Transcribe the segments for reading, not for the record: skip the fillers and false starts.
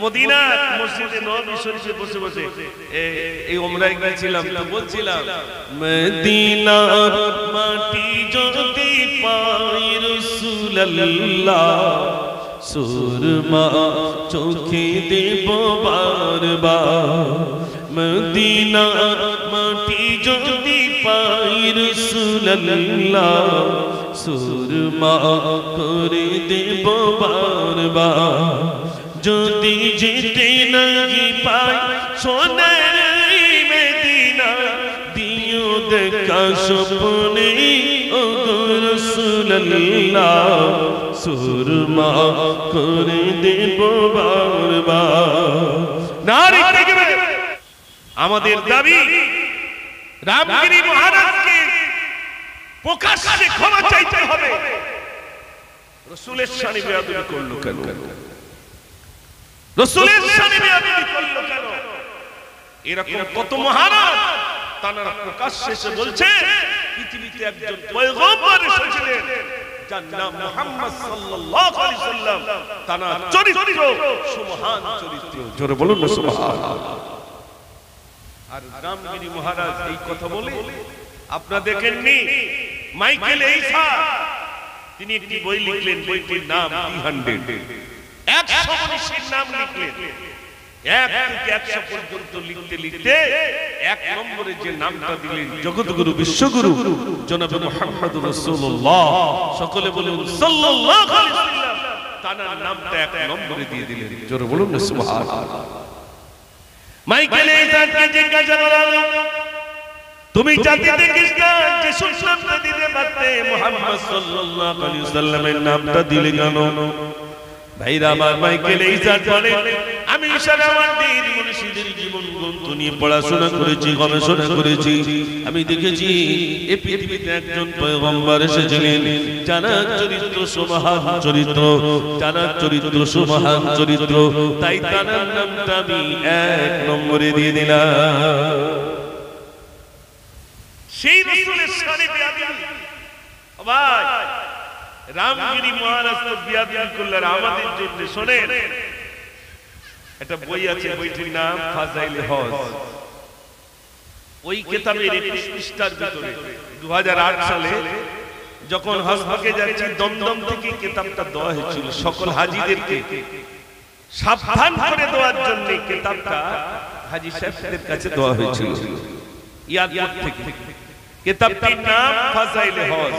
Medina মসজিদে নববী শরীফে বসে বসে এই উমরায় গিয়েছিলাম, তো বলছিলাম মদিনার মাটি যদি পাই রাসূলুল্লাহ সুরমা চোখে দেব বারবার, মদিনার মাটি যদি পাই রাসূলুল্লাহ সুরমা করে দেব বারবার, যদি যেতে নাই পাই সোনার মদিনা দিও দেখা স্বপ্নে ও রাসূলুল্লাহ সুরমা করে দেব বারবার। নারী দেখবে আমাদের দাবি রামগিরি মহারাজকে প্রকাশ্যে ক্ষমা চাইতে হবে। রাসূলের শানে বেয়াদবি করলো কেন? রাসূলের শানে বেয়াদবি করলো কেন? এরকম কত মহারাজ তারা প্রকাশ্যে এসে বলছে পৃথিবীতে একজন পয়গম্বর এসেছিলেন যার নাম মুহাম্মদ সাল্লাল্লাহু আলাইহি সাল্লাম, তার চরিত্র সুমহান চরিত্র, জোরে বলুন না সুবহানাল্লাহ। আর রামগিরি মহারাজ এই কথা বলে আপনারা দেখেননি মাইকেল এইসা তিনি একটি বই লিখলেন, বইটির নাম 300, 100 মনীষীর নাম লিখলেন। 1 থেকে 100 পর্যন্ত লিখতে লিখতে 1 নম্বরে যে নামটা দিলেন জগৎগুরু বিশ্বগুরু জনাব মুহাম্মদুর রাসূলুল্লাহ, সকলে বলুন সাল্লাল্লাহু আলাইহি ওয়াসাল্লাম, তার নামটা 1 নম্বরে দিয়ে দিলেন, জোরে বলুন না সুবহানাল্লাহ। মাইকেল এইসাকে জিজ্ঞাসা করা হলো, তুমি জাতিতে খ্রিস্টান যে সুন্নাতটা দিতে পারতে মুহাম্মদ সাল্লাল্লাহু আলাইহি ওয়াসাল্লামের নামটা দিলে কেন? ভাইরা আমার, মাইকেল এইসার বলে আমি সারা আমার দিন মনীষীদের জীবন গ্রন্থ নিয়ে পড়াশোনা করেছি, গবেষণা করেছি। আমি দেখেছি এই পৃথিবীতে একজন পয়গম্বর এসেছিলেন যারা চরিত্র সুমহান চরিত্র, যারা চরিত্র সুমহান চরিত্র, তাই তার নামটা আমি 1 নম্বরে দিয়ে দিলাম। সেই রাসূলের শানে বেয়াদবি। ভাই রামগিরি মহারাজ তো বিয়াদবি করলেন আমাদের জন্য। শোনেন, একটা বই আছে, বইটির নাম ফাজাইলে হজ। ওই কিতাবের 21 পৃষ্ঠার ভিতরে 2008 সালে যখন হজ থেকে যাচ্ছি দমদম থেকে কিতাবটা দেওয়া হয়েছিল সকল হাজীদেরকে সাবধান করে দেওয়ার জন্য। কিতাবটা হাজী সাহেবদের কাছে দেওয়া হয়েছিল ইয়াদপুর থেকে। কিতাবটির নাম ফাজাইলে হজ।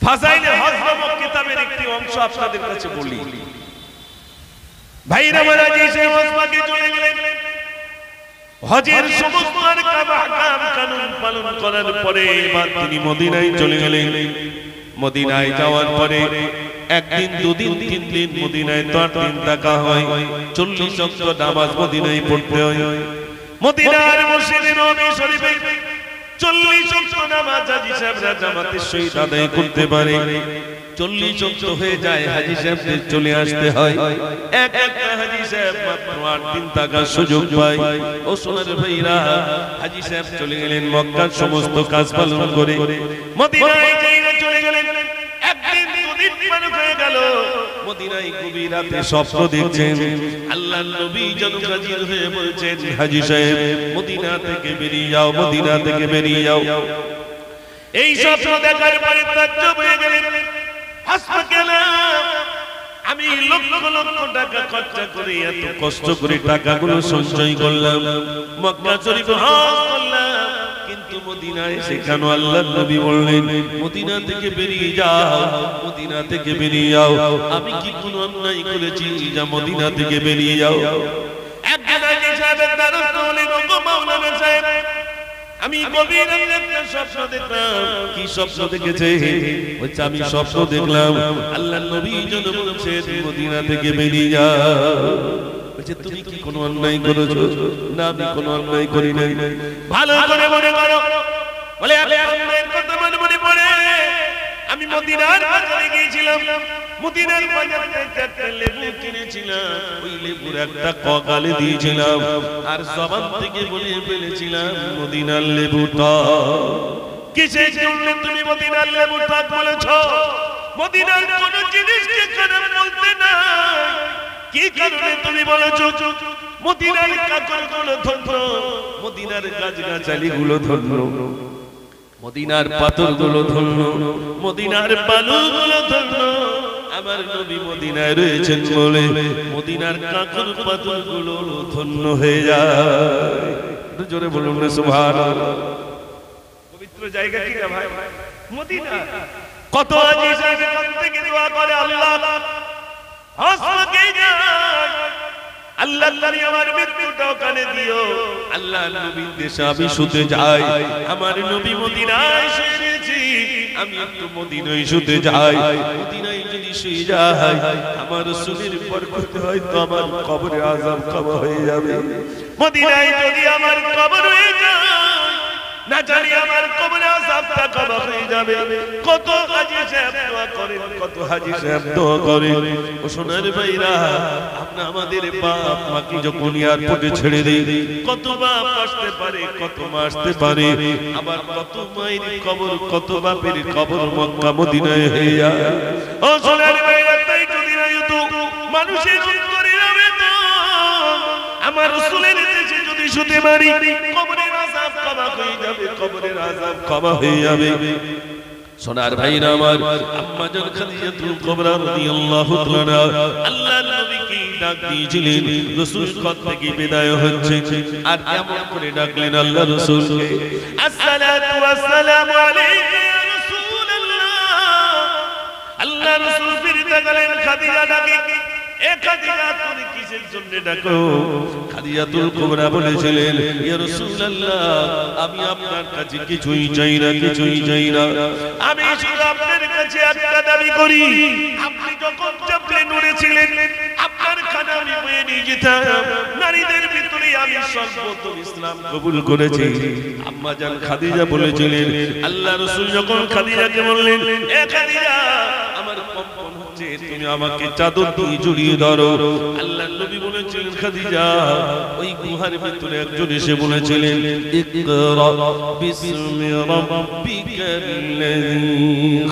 ফাজাইলে হজ নামক কিতাবের একটি অংশ আপনাদের কাছে বলি। ভাইরা মারা যে হজ পাকে চলে গেলেন, হজের সমস্ত আহকাম কানুন পালন করার পরে এবার তিনি মদিনায় চলে গেলেন। মদিনায় যাওয়ার পরে একদিন, দুদিন, 3 দিন মদিনায় তো 8 দিন থাকা হয়। 40 ওয়াক্ত নামাজ মদিনায় পড়তে হয়। মদিনার মসজিদে নববী শরীফে 40 ওয়াক্ত নামাজ হাজী সাহেবরা জামাতের সহিত আদায় করতে পারে। 40 ওয়াক্ত হয়ে যায়, হাজী সাহেবদের চলে আসতে হয়। একটা হাজী সাহেব মাত্র 8 দিন থাকার সুযোগ পায়। ও সোনার ভাইরা, হাজী সাহেব চলে গেলেন মক্কার সমস্ত কাজ পালন করে। মদিনায় চলে গেলেন। একদিন, দুদিন পার হয়ে গেল। মদিনায় গভীর রাতে স্বপ্ন দেখছেন। আল্লাহর নবী যেন হাজির হয়ে বলছেন, হাজী সাহেব মদিনা থেকে বেরিয়ে যাও, মদিনা থেকে বেরিয়ে যাও। এই স্বপ্ন দেখার পরে তাজ্জব হয়ে গেলেন। আমি লক্ষ লক্ষ টাকা খরচা করে, এত কষ্ট করে টাকাগুলো সঞ্চয় করলাম, মক্কা শরীফে হজ করলাম, কিন্তু মদিনায় সেখানে আল্লাহর নবী বললেন মদিনা থেকে বেরিয়ে যাও, মদিনা থেকে বেরিয়ে যাও। আমি কি কোনো অন্যায় করেছি যা মদিনা থেকে বেরিয়ে যাও? একজন হাজী সাহেবের দ্বারস্থ হলেন, ওগো মাওলানা সাহেব, আমি গভীর রাতে একটা স্বপ্ন দেখলাম। কি স্বপ্ন দেখেছে? বলছে আমি স্বপ্ন দেখলাম আল্লাহর নবী যেন বলছেন মদিনা থেকে বেরিয়ে যাও। বলছে তুমি কি কোনো অন্যায় করেছো? না, আমি কোনো অন্যায় করি নাই। ভালো করে মনে করো। বলে অন্যায়ের কথা মনে পড়ে। আমি মদিনার বাজারে গিয়েছিলাম, মদিনার বাজার থেকে একটা লেবু কিনেছিলাম। ওই লেবুর একটা কগালে দিয়েছিলাম, আর জবান থেকে বলে ফেলেছিলাম মদিনার লেবুটা। কিসের জন্য তুমি মদিনার লেবুটা বলেছো? মদিনার কোন জিনিসকে খারাপ বলতে নাই। কি কারণে তুমি বলেছো মদিনার কাকরগুলো ধন্য, মদিনার গাছগাছালিগুলো ধন্য, মদিনার পাথরগুলো ধন্য, মদিনার বালুগুলো ধন্য। আমার নবী মদিনায় রয়েছেন বলে মদিনার কাকর পাথরগুলো ধন্য হয়ে যায়। জোরে বলুন না সুবহানাল্লাহ। পবিত্র জায়গা কি না ভাই মদিনা। কত হাজী সাহেব এখান থেকে দোয়া করে আল্লাহ হাসপাতালে যায়, আল্লাহ তুমি আমার মৃত্যুটা ওখানে দিও। আল্লাহ নবীর দেশে আমি শুতে যাই, আমার নবী মদিনায় শুয়েছি, আমি একটু মদিনায় শুতে যাই। মদিনায় যদি শুয়ে যাই আমার রাসূলের বরকতে হয়তো আমার কবরে আযাব কবর হয়ে যাবে। মদিনায় যদি আমার কবর হয়ে যায় না জানি আমার কবরে আযাবটা কবর হয়ে যাবে। কত হাজী সাহেব দোয়া করেন, কত হাজী সাহেব দোয়া করেন। ও সোনার ভাইরা, আপনি আমাদের বাপ মাকে যখন এয়ারপোর্টে ছেড়ে দেই, কত বাপ আসতে পারে, কত মা আসতে পারে, আবার কত মায়ের কবর, কত বাপের কবর মক্কা মদিনায় হয়ে যায়। ও সোনার ভাইরা, তাই যদি না হতো মানুষের করে যাবে তো আমার রাসূলের দেশে যদি শুতে পারি কবরের আযাব কবর হয়ে যাবে, কবরের আযাব কবর হয়ে যাবে। সোনার ভাইরা আমার, আম্মা জান খাদিজাতুল কুবরা রাদিয়াল্লাহু তাআলা আল্লাহর নবীকে ডাক দিয়েছিলেন, রাসূল কত থেকে বিদায় হচ্ছে আর এমন করে ডাকলেন আল্লাহ রাসূলকে, আসসালাতু ওয়াসসালামু আলাইকা ইয়া রাসূলুল্লাহ। আল্লাহ রাসূল ফিরে গেলেন, খাদিজা ডাকে, এ খাদিজা তুমি কিসের জন্য ডাকো? খাদিজাতুল কুবরা বলেছিলেন, ইয়া রাসূলুল্লাহ আমি আপনার কাছে কিছুই চাই না, কিছুই চাই না, আমি শুধু আপনার কাছে একটা দাবি করি, আপনি যখন জবলে নূরে ছিলেন আপনার খানা আমি বয়ে নিয়ে যেতাম, নারীদের ভিতরে আমি সর্বপ্রথম ইসলাম কবুল করেছি। আম্মা জান খাদিজা বলেছিলেন, আল্লাহ রাসূল যখন খাদিজাকে বললেন, এ খাদিজা আমার কম্পন হচ্ছে, তুমি আমাকে চাদর দিয়ে জড়িয়ে ধরো। আল্লাহর নবী বলেছিলেন, খাদিজা ওই গুহার ভিতরে একজন এসে বলেছিলেন, ইকরা বিসমি রাব্বিকাল্লাযী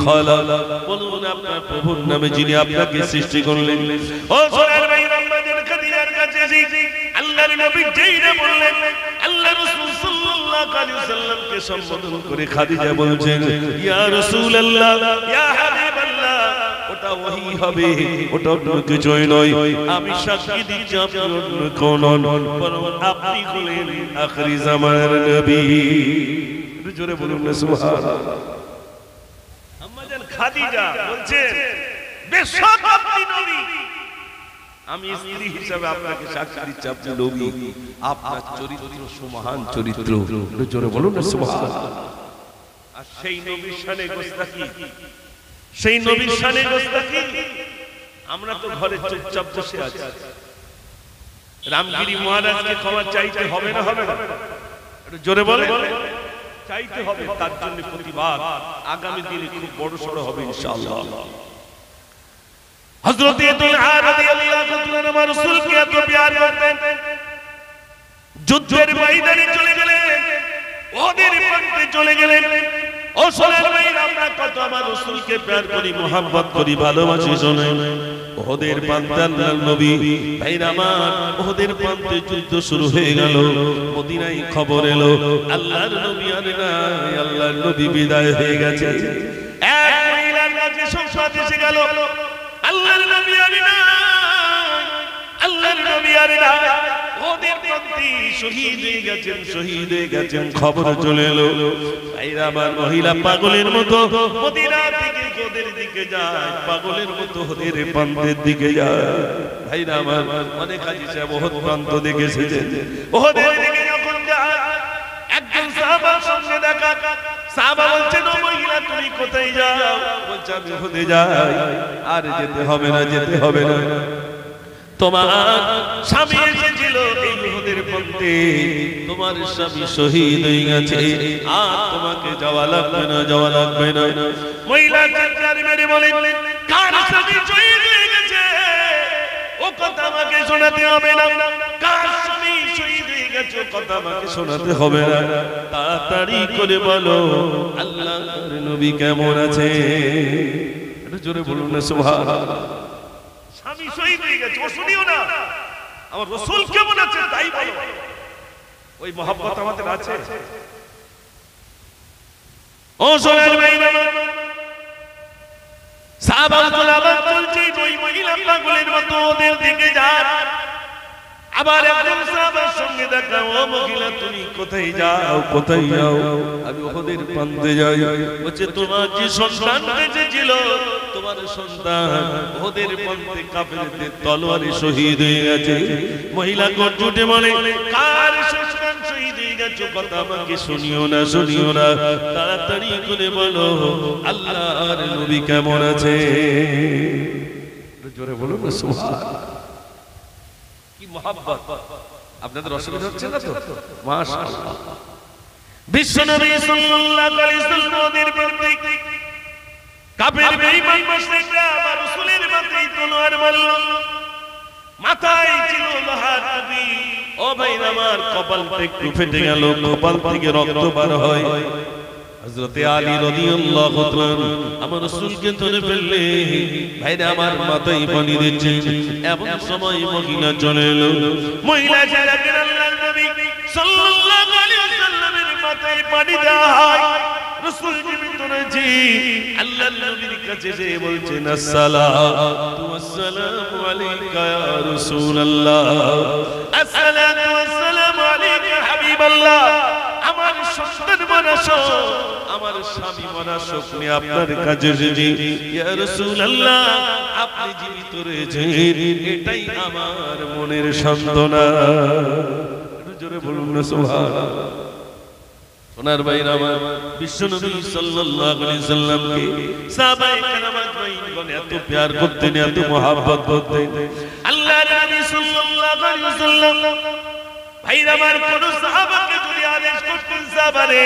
খালাক, বলুন আপনার প্রভুর নামে যিনি আপনাকে সৃষ্টি করলেন। ও সোনার ভাই, আম্মা জান খাদিজার কাছে এসে আল্লাহর নবী যেইটা বললেন, আল্লাহ রাসূল সাল্লাল্লাহু আলাইহি ওয়াসাল্লামকে সম্বোধন করে খাদিজা বলছেন, ইয়া রাসূলুল্লাহ, ইয়া হাবিবাল্লাহ, ওটা ওহী হবে, ওটা অন্য কিছুই নয়, আমি সাক্ষী দিচ্ছি আপনি অন্য কোন নন, বরং আপনি হলেন আখিরি জামানার নবী। জোরে বলুন না সুবহানাল্লাহ। আম্মা জান খাদিজা বলছেন, বেশক আপনি নবী, আমি স্ত্রী হিসেবে আপনাকে সাক্ষী দিচ্ছি আপনি নবী, আপনার চরিত্র সুমহান চরিত্র। জোরে বলুন না সুবহানাল্লাহ। আর সেই নবীর শানে গোস্তাকি, সেই নবীর শানে গোস্তাকি আমরা তো ঘরে চুপচাপ বসে আছি। রামগিরি মহারাজকে ক্ষমা চাইতে হবে না, হবে না? একটু জোরে বলে চাইতে হবে, তার জন্য প্রতিবাদ আগামী দিনে খুব বড় সড় হবে ইনশাআল্লাহ। হযরত তুলহা রাদিয়াল্লাহু তাআলা আমার রাসূলকে এত প্যার করতেন, যুদ্ধের ময়দানে চলে গেলেন, ওদের প্রান্তে চলে গেলেন। ও সোনার ভাই, আমরা কত আমার রাসূলকে প্যার করি, মোহাব্বত করি, ভালোবাসি। শোনেন, ওদের প্রান্তে আল্লাহর নবী ভাইরা আমার, ওদের প্রান্তে যুদ্ধ শুরু হয়ে গেল। মদিনায় খবর এলো আল্লাহর নবী আর নাই, আল্লাহর নবী বিদায় হয়ে গেছে। এক মহিলার কাছে সংবাদ এসে গেল, আল্লাহর নবী আর নাই, আল্লাহর নবী আর নাই, ওদের প্রান্তে শহীদ হয়ে গেছেন, শহীদ হয়ে গেছেন। খবর চলে এলো। ভাইরা আমার, মহিলা পাগলের মতো মদিনার দিকে, ওদের দিকে যায়, পাগলের মতো ওদের প্রান্তের দিকে যায়। ভাইরা আমার, অনেক হাজী সাহেব ওহদ প্রান্ত দেখে এসেছেন, ওহদের দিকে যখন যায় একজন সাহাবার সঙ্গে দেখা। সাহাবা বলছেন, ও মহিলা তুমি কোথায় যাও? বলছে আমি ওহদে যাই। আর যেতে হবে না, যেতে হবে না, তোমার স্বামী এসেছিল এই উহুদের প্রান্তে, তোমার স্বামী শহীদ হয়ে গেছে, আর তোমাকে যাওয়া লাগবে না, যাওয়া লাগবে না। মহিলা চিৎকার মেরে বলেন, কার স্বামী শহীদ হয়ে গেছে ও কথা আমাকে শোনাতে হবে না, কার স্বামী শহীদ হয়ে গেছে ও কথা আমাকে শোনাতে হবে না, তাড়াতাড়ি করে বলো আল্লাহর নবী কেমন আছে? একটু জোরে বলুন না সুবহানাল্লাহ। স্বামী শহীদ হয়ে গেছে ও শুনিও না, আমার রাসূল কেমন আছে তাই বলো। ওই মহব্বত আমাদের আছে? ও সোনার ভাইরা, সাহাবাতুল আবাদ চলছে, ওই মহিলা পাগলের মতো ওদের দিকে যায়। আবার একজন সাহাবার সঙ্গে দেখা, ও মহিলা তুমি কোথায় যাও, কোথায় যাও? আমি ওদের প্রান্তে যাই। বলছে তোমার যে সন্তান বেঁচে ছিল, তোমার সন্তান ওদের প্রান্তে কাফেরদের তলোয়ারে শহীদ হয়ে গেছে। মহিলা গর্জে বলে, কার সন্তান শহীদ হয়ে গেছে? কথা আমাকে শুনিও না, শুনিও না, তাড়াতাড়ি করে বলো আল্লাহর নবী কেমন আছে। জোরে বলুন না সুবহানাল্লাহ। কি মহব্বত! আপনাদের অসুবিধা হচ্ছে না তো? মাশাআল্লাহ। বিশ্বনবী সাল্লাল্লাহু আলাইহি ওয়াসাল্লামের প্রতি কাফের বেঈমান মুশরিকরা আমার রাসূলের মাথায় তলোয়ার মারল। মাথায় ছিল লোহার টুপি। ও ভাইরা আমার, কপালটা একটু ফেটে গেল, কপাল থেকে রক্ত বার হয়। হযরতে আলী রাদিয়াল্লাহু তাআলা আমার রাসূলকে ধরে ফেললে, ভাইরা আমার মাথায় পানি দিচ্ছে। এমন সময় মহিলা চলে এলো। মহিলা যারা আল্লাহর নবী সাল্লাল্লাহু আলাইহি ওয়াসাল্লামের মাথায় পানি দেয়। রাসূল জীবিত রয়েছে, আল্লাহর নবীর কাছে যে বলছেন আসসালাতু ওয়াসসালামু আলাইকা ইয়া রাসূলুল্লাহ, আসসালাতু ওয়াসসালামু আলাইকা হাবিবাল্লাহ। আমার সন্তান মানসক, আমার স্বামী মানসক নিয়ে আপনার কাছে এসেছি ইয়া রাসূলুল্লাহ, আপনি জীবিত রয়েছেন, এটাই আমার মনের সান্ত্বনা। একটু জোরে বলুন না সুবহানাল্লাহ। সোনার ভাইরা আমার, বিশ্বনবী সাল্লাল্লাহু আলাইহি সাল্লামকে সাহাবায়ে কেরাম আজমাইন এত প্যার করতেন, এত মহব্বত করতেন। আল্লাহর নবী সাল্লাল্লাহু আলাইহি ওয়াসাল্লাম ভাইরা আমার, কোন সাহাবাকে যদি আদেশ করতেন সাহাবারে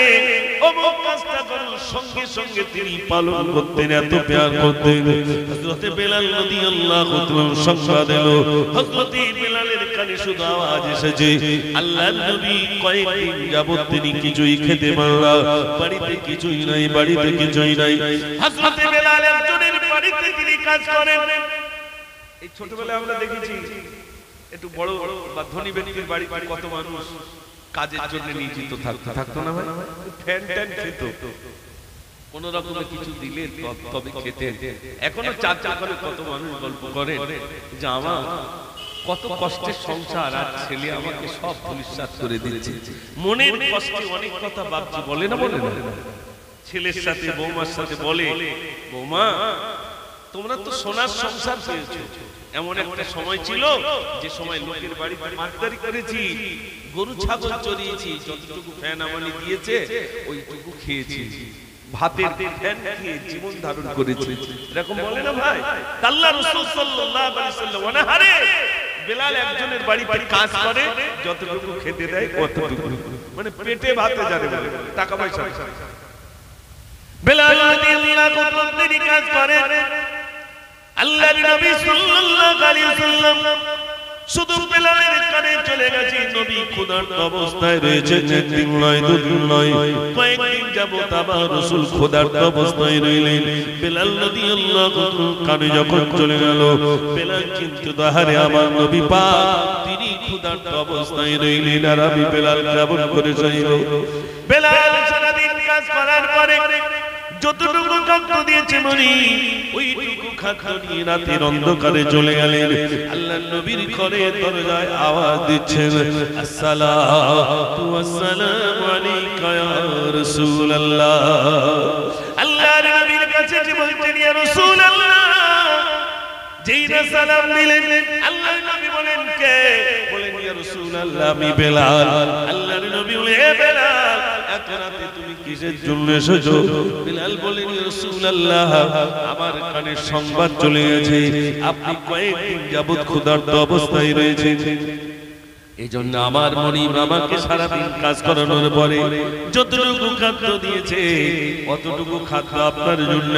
অমুক কাজটা করুন, সঙ্গে সঙ্গে তিনি পালন করতেন, এত প্যার করতেন। হযরতে বেলাল রাদিয়াল্লাহু তাআলা সংবাদ এলো, হযরতে বেলালের কানে শুধু আওয়াজ এসেছে, আল্লাহর নবী কয়েকদিন যাবত তিনি কিছুই খেতে পারলেন না, বাড়িতে কিছুই নাই, বাড়িতে কিছুই নাই। হযরতে বেলাল একজনের বাড়িতে তিনি কাজ করেন। এই ছোটবেলায় আমরা দেখেছি একটু বড় বা ধনী ব্যক্তির বাড়ি কত মানুষ কাজের জন্য নিয়োজিত থাকতো না ভাই? ফ্যান ট্যান খেত, কোন রকমে কিছু দিলে তবে খেতেন। এখনো চার চাকারে কত মানুষ গল্প করে যে আমার কত কষ্টের সংসার, আর ছেলে আমাকে সব পুলিশাত করে দিচ্ছে। মনের কষ্টে অনেক কথা বাপজি বলে না, বলে না? ছেলের সাথে বৌমার সাথে বলে, বৌমা তোমরা তো সোনার সংসার পেয়েছো, এমন একটা সময় ছিল যে সময় লোকের বাড়িতে মারদারি করেছি, গরু ছাগল চড়িয়েছি, যতটুকু ফ্যান আমানি দিয়েছে ওইটুকু খেয়েছি, ভাতের ফ্যান খেয়ে জীবন ধারণ করেছি। এরকম বলে না ভাই? আল্লাহর রাসূল সাল্লাল্লাহু আলাইহি ওয়াসাল্লাম অনাহারে বেলাল একজনের বাড়িতে কাজ করে, যতটুকু খেতে দেয় কতটুকু, মানে পেটে ভাতে যাবে বলে, টাকা পয়সা। বেলাল রাদিয়াল্লাহু তাআলা তিনি কাজ করেন। আল্লাহর নবী সাল্লাল্লাহু আলাইহি ওয়াসাল্লাম শুধু বেলালের কানে চলে গেছে, নবী ক্ষুধার্ত অবস্থায় রয়েছে, একদিন নয় দুদিন নয় কয়েকদিন যাবত আমার রাসূল ক্ষুধার্ত অবস্থায় রইলেন। বেলাল রাদিয়াল্লাহু তাআলা কানে যখন চলে গেল, বেলাল কিন্তু আহারে আমার নবী পাক তিনি ক্ষুধার্ত অবস্থায় রইলেন, আর আমি বেলাল কেমন করে সইব? বেলাল সারাদিন কাজ করার পরে যতটুকু খাদ্য দিয়েছে মনি, ওইটুকু খাদ্য নিয়ে রাতের অন্ধকারে চলে গেলেন। আল্লাহর নবীর ঘরে দরজায় আওয়াজ দিচ্ছেন, আসসালাতু ওয়াসসালামু আলাইকা ইয়া রাসূলুল্লাহ। আল্লাহর নবীর কাছে বলছেন, ইয়া রাসূলুল্লাহ। যেই না সালাম দিলেন, আল্লাহর নবী বলেন, কে? বলেন, ইয়া রাসূলুল্লাহ আমি বেলাল। আল্লাহর নবী বলেন, হে বেলাল এত রাতে তুমি কিসের জন্য এসেছো? বেলাল বলেন, ইয়া রাসূলুল্লাহ আমার কানে সংবাদ চলে গেছে আপনি কয়েকদিন যাবত ক্ষুধার্ত অবস্থায় রয়েছেন, এইজন্য আমার মনিব আমাকে সারাদিন কাজ করানোর পরে যতটুকু খাদ্য দিয়েছে অতটুকু খাদ্য আপনার জন্য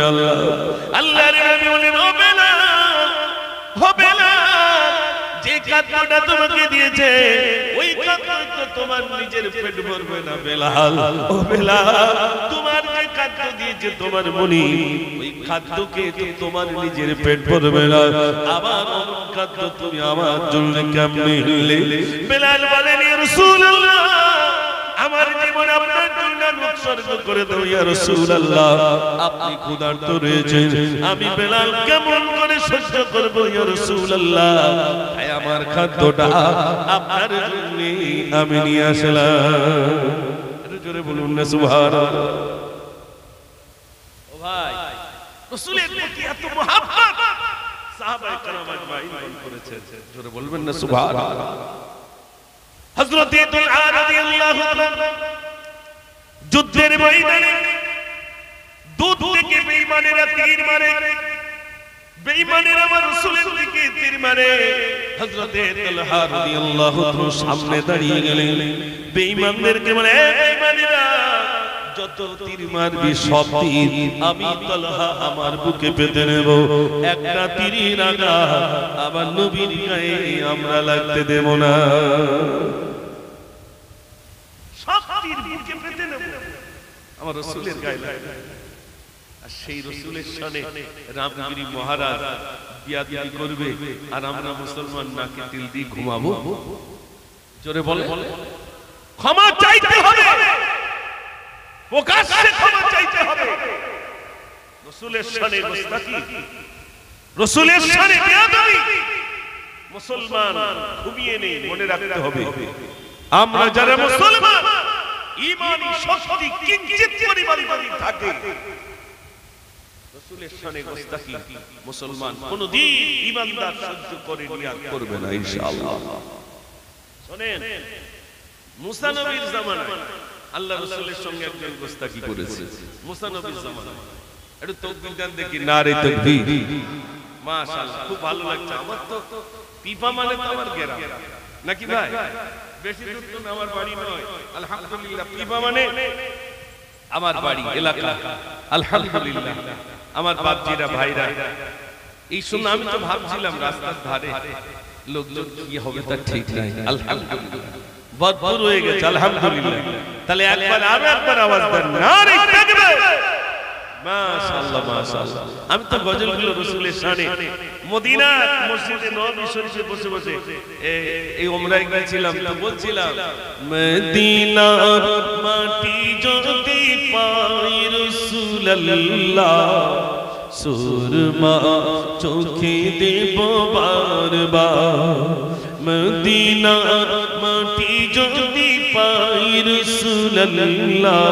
আল্লাহর নবী বলেন, ও বেলাল, ও বেলাল, যে খাদ্যটা তোমাকে দিয়েছে ওই খাদ্যই তো তোমার নিজের পেট ভরবে না বেলাল। ও বেলাল, তোমার যে খাদ্য দিয়েছে তোমার মুনি, ওই খাদ্যকে তো তোমার নিজের পেট ভরবে না, আবার অমন খাদ্য তুমি আমার জন্য কেমনে নিলে? বেলাল বলেন, ইয়া রাসূলুল্লাহ, আমার জীবন আপনার জন্য উৎসর্গ করে দাও ইয়া রাসূলুল্লাহ। আপনি ক্ষুধার্ত রয়েছেন, আমি বেলাল কেমন করে সহ্য করব ইয়া রাসূলুল্লাহ? তাই আমার খাদ্যটা আপনার জন্য আমি নিয়ে আসলাম। একটু জোরে বলুন না সুবহানাল্লাহ। ও ভাই, রাসূলের প্রতি এত মহব্বত সাহাবায়ে কেরাম আজমাইন করেছেন, জোরে বলবেন না সুবহানাল্লাহ। হযরত তুলহা রাদিয়াল্লাহু তাআলা যুদ্ধের ময়দানে দুধ থেকে বেঈমানেরা তীর মারে, বেঈমানেরা আমার রাসূলের দিকে তীর মারে। হযরত তুলহা রাদিয়াল্লাহু তাআলা সামনে দাঁড়িয়ে গেলেন, বেঈমানদেরকে বলে, এ বেঈমানেরা, যত তীর মারবি সব তীর আমি তালহা আমার বুকে পেতে নেব, একটা তীরের আঘাত আমার নবীর গায়ে আমরা লাগতে দেব না। সব তীর বুকে পেতে নেব, আমার রাসূলের গায়ে লাগবে। আর সেই রাসূলের শানে রামগিরি মহারাজ বিয়াদবি করবে, আর আমরা মুসলমান নাকে তিল দিয়ে ঘুমাবো? জোরে বলে, ক্ষমা চাইতে হবে, প্রকাশ্যে ক্ষমা চাইতে হবে। রাসূলের শানে গোস্তাকি, রাসূলের শানে বেয়াদবি মুসলমান ঘুমিয়ে নেই, মনে রাখতে হবে। আমরা যারা মুসলমান, ঈমানি শক্তি কিঞ্চিত পরিমাণ যদি থাকে, রাসূলের শানে গোস্তাকি মুসলমান কোনদিন ঈমানদার সহ্য করে নিয়াত করবে না ইনশাআল্লাহ। শুনেন, মুসা নবীর জামানায় আল্লাহ রাসূলের সঙ্গে একজন গোস্তাকি করেছে। মুসা নবীর জামানায় একটু তাকবীর দেন দেখি, নারে তাকবীর, মাশাআল্লাহ, খুব ভালো লাগছে। আমার তো পিপা মানে তো আমার গ্রাম নাকি ভাই, বেশি দূর তো আমার বাড়ি নয়, আলহামদুলিল্লাহ। পিপা মানে আমার বাড়ি এলাকা, আলহামদুলিল্লাহ। আমার বাপজিরা ভাইরা, এই শুনে আমি তো ভাবছিলাম রাস্তার ধারে লোকজন কি হবে তার ঠিক নাই, আলহামদুলিল্লাহ ভরপুর হয়ে গেছে, আলহামদুলিল্লাহ। তাহলে একবার আরো একবার আওয়াজ দেন, নারে তাকবীর, মাশাআল্লাহ মাশাআল্লাহ। আমি তো গজলগুলো রাসূলের শানে মদিনা মসজিদে নববী শরীফে বসে বসে এই উমরায় গিয়েছিলাম, তো বলছিলাম, মদিনার মাটি যদি পাই রাসূলুল্লাহ, সুরমা চোখে দেব বারবার, মদিনার মাটি যদি পাই রাসূলুল্লাহ,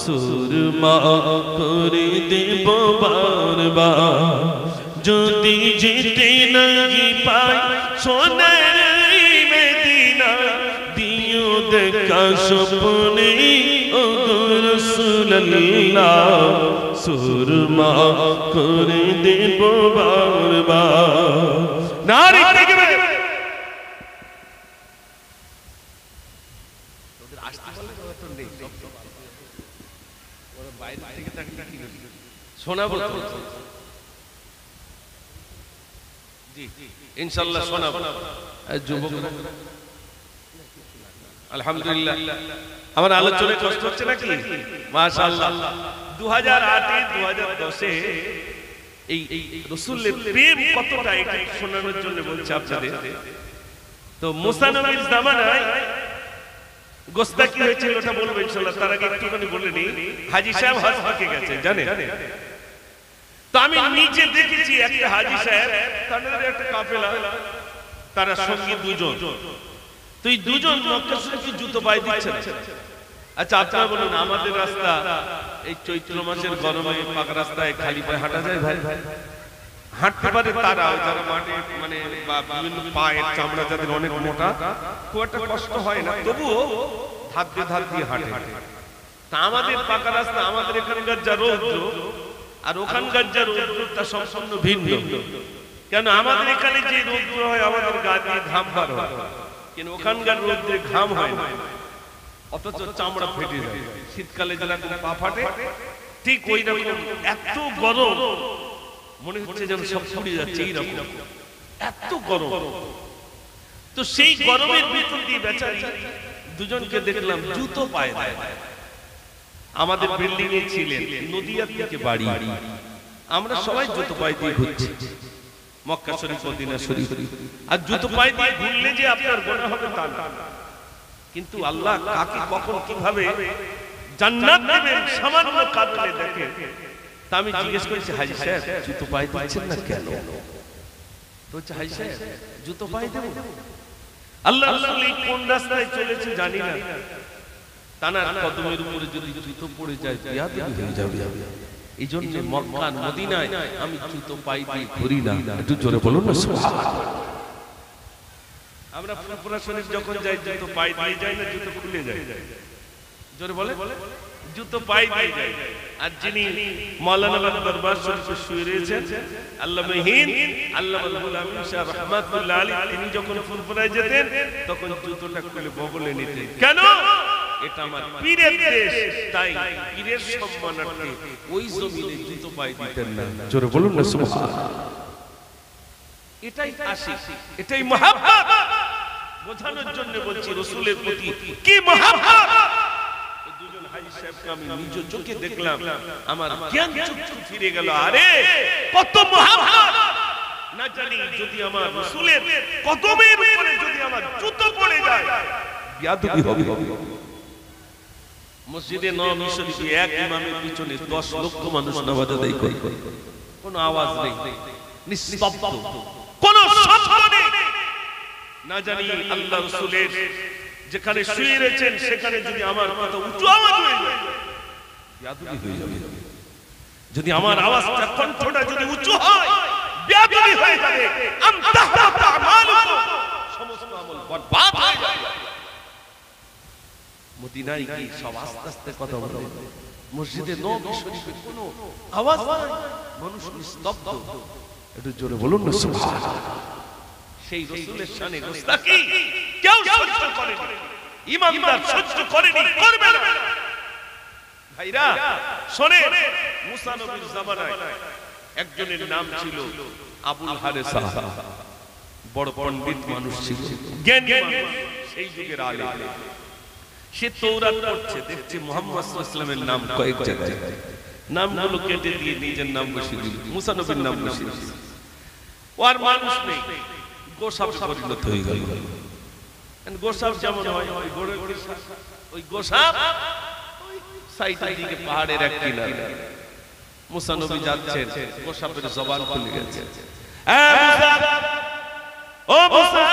সুরমা করে দেব বারবার, যদি যেতে নাই পাই সোনার মদিনা, দিও দেখা স্বপ্নে ও রাসূলুল্লাহ, সুরমা করে দেব বারবার। নারে তাকবীর। তোদের আসতে বলে তো নেই, ওরা বাইরে থেকে থাকতে কি শোনাবো জি ইনশাআল্লাহ শোনাবো। যুবকরা আলহামদুলিল্লাহ, আমার আলোচনায় কষ্ট হচ্ছে নাকি? মাশাআল্লাহ। 2008 2010 এই রাসূলের প্রেম কতটা এটা শোনানোর জন্য বলছি আপনাদের। তো মুসা নবীর জামানায় গোস্তাকি হয়েছিল, ওটা বলবো ইনশাআল্লাহ। তার আগে একটুখানি বলে নিই, হাজী সাহেব হজ থেকে গেছে জানেন। তো আমি নিজে দেখেছি একটা হাজী সাহেব, তাদের একটা কাফেলা, তারা সঙ্গী দুজন, তো এই দুজন মক্কা শরীফে জুতো পায়ে দিচ্ছে না। আচ্ছা আপনারা বলুন, আমাদের রাস্তা এই চৈত্র মাসের গরমে পাকা রাস্তায় খালি পায়ে হাঁটা যায় ভাই? হাঁটতে পারে তারা, যারা মাঠে মানে বা বিভিন্ন পায়ের চামড়া যাদের অনেক মোটা, খুব একটা কষ্ট হয় না, তবুও ধার দিয়ে হাঁটে। তা আমাদের পাকা রাস্তা, আমাদের এখানকার যা রৌদ্র আর ওখানকার যা রৌদ্র তা সম্পূর্ণ ভিন্ন। কেন আমাদের এখানে যে রৌদ্র হয় আমাদের গা দিয়ে ঘাম বার হয়, কিন্তু ওখানকার রৌদ্রে ঘাম হয় না, অথচ চামড়া ফেটে যায়। শীতকালে যেরকম পা ফাটে ঠিক ওই রকম এত গরম, মনে হচ্ছে যেন সব পুড়ে যাচ্ছে, এইরকম এত গরম। তো সেই গরমের ভিতর দিয়ে বেচারি দুজনকে দেখলাম জুতো পায়ে দেয়। আমাদের বিল্ডিং এ ছিলেন, নদিয়ার দিকে বাড়ি, আমরা সবাই জুতো পায়ে দিয়ে ঘুরছি মক্কা শরীফ মদিনা শরীফ, আর জুতো পায়ে দিয়ে ঘুরলে যে আপনার গুনাহ হবে তা না, কিন্তু আল্লাহ কাকে কখন কিভাবে জান্নাত দেবেন সামান্য কারণে দেখেন। তা আমি জিজ্ঞেস করেছি, হাজি সাহেব জুতো পায়ে দিচ্ছেন না কেন? তো হাজি সাহেব জুতো পায়ে দেব, আল্লাহ রাসূল কোন রাস্তায় চলেছে জানি না, তানার কদমের উপরে যদি জুতো পড়ে যায় বিয়াদবি হয়ে যাবে। এই জন্য মক্কা মদিনায় আমি জুতো পায়ে দিয়ে ঘুরি না। একটু জোরে বলুন না সুবহানাল্লাহ। আমরা ফুরফুরা শরীফ যখন যাই জুতো পায়ে দিয়ে যাই না, জুতো খুলে যায়। জোরে বলে, জুতো পায়ে দিয়ে যাই। আর যিনি মাওলানা দরবার শরীফে শুয়ে রয়েছেন আল্লামা হিন্দ আল্লামা আমিন শাহ রাহমাতুল্লাহ আলাইহি, তিনি যখন ফুরফুরায় যেতেন তখন জুতোটা খুলে বগলে নিতেন। কেন? এটা আমার পীরের দেশ, তাই পীরের সম্মানার্থে ওই জমিনে জুতো পায়ে দিতেন না। জোরে বলুন না সুবহানাল্লাহ। এটাই আশিক, এটাই মহব্বত বোঝানোর জন্য বলছি রাসূলের প্রতি কি মহব্বত। দুজন হাজী সাহেবকে আমি নিজ চোখে দেখলাম, আমার জ্ঞান চক্ষু ফিরে গেল। আরে কত মহব্বত! না জানি যদি আমার রাসূলের কদমের উপরে যদি আমার জুতো পড়ে যায় বিয়াদবি হবে। মসজিদে নববী শরীফে এক ইমামের পিছনে 10 লক্ষ মানুষ নামাজ আদায় করে, কোনো আওয়াজ নেই, নিস্তব্ধ, কোনো শব্দ নেই। না জানি আল্লাহ রাসূলের যেখানে শুয়ে রয়েছেন সেখানে যদি আমার কথা উঁচু আওয়াজ হয়ে যায় বিয়াদবি হয়ে যাবে। যদি আমার আওয়াজটা কণ্ঠটা যদি উঁচু হয় বিয়াদবি হয়ে যাবে। আমতাহরাত আমালুকুম, সমস্ত আমল বরবাদ হয়ে যাবে। মদিনায় কি সব আস্তে আস্তে কথা বলে, মসজিদে নববী শরীফে কোনো আওয়াজ নাই, মানুষ নিস্তব্ধ। একটু জোরে বলুন না সুবহানাল্লাহ। সেই রাসূলের শানে গোস্তাকি কেউ সহ্য করেনি, ইমানদার সহ্য করেনি, করবে না। ভাইরা শুনেন, মুসা নবীর জামানায় একজনের নাম ছিল আবুল হারেসা, বড় পণ্ডিত মানুষ ছিল, জ্ঞানী মানুষ, সেই যুগের আলেম। সে তৌরাত পড়ছে, দেখছে মুহাম্মদ সাল্লাল্লাহু আলাইহি ওয়াসাল্লামের নাম কয়েক জায়গায়, নামগুলো কেটে দিয়ে নিজের নাম বসিয়ে দিল, মুসা নবীর নাম বসিয়ে দিল। ওর মানুষ নেই, গোসাপে পরিণত হয়ে গেল। গোসাপ যেমন হয় ওই গোসাপ সাইডের দিকে পাহাড়ের এক কিনারে মুসা নবী যাচ্ছেন, গোসাপের জবান খুলে গেছে। ও মুসা,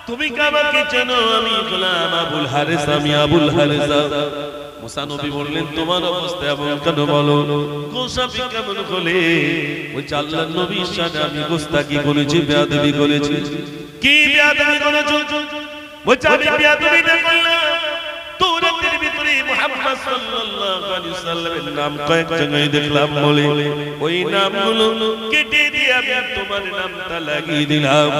তুমি কামাকে চেনো? আমি গোলাম আবুল হারেস, আমি আবুল হারেসা। মুসা নবী বললেন, তোমার অবস্থা এমন কেন বলো? গোসাপি কেমন হলে? ওই আল্লাহর নবীর সাথে আমি গোস্তাকি করেছি, বেয়াদবি করেছি। কি বেয়াদবি করেছো? বলছে আমি বেয়াদবিটা করলাম, তৌরাতের ভিতরে মুহাম্মদ সাল্লাল্লাহু আলাইহি ওয়াসাল্লামের নাম কয়েক জায়গায় দেখলাম বলে ওই নামগুলো কেটে দিয়ে আমি তোমার নামটা লাগিয়ে দিলাম।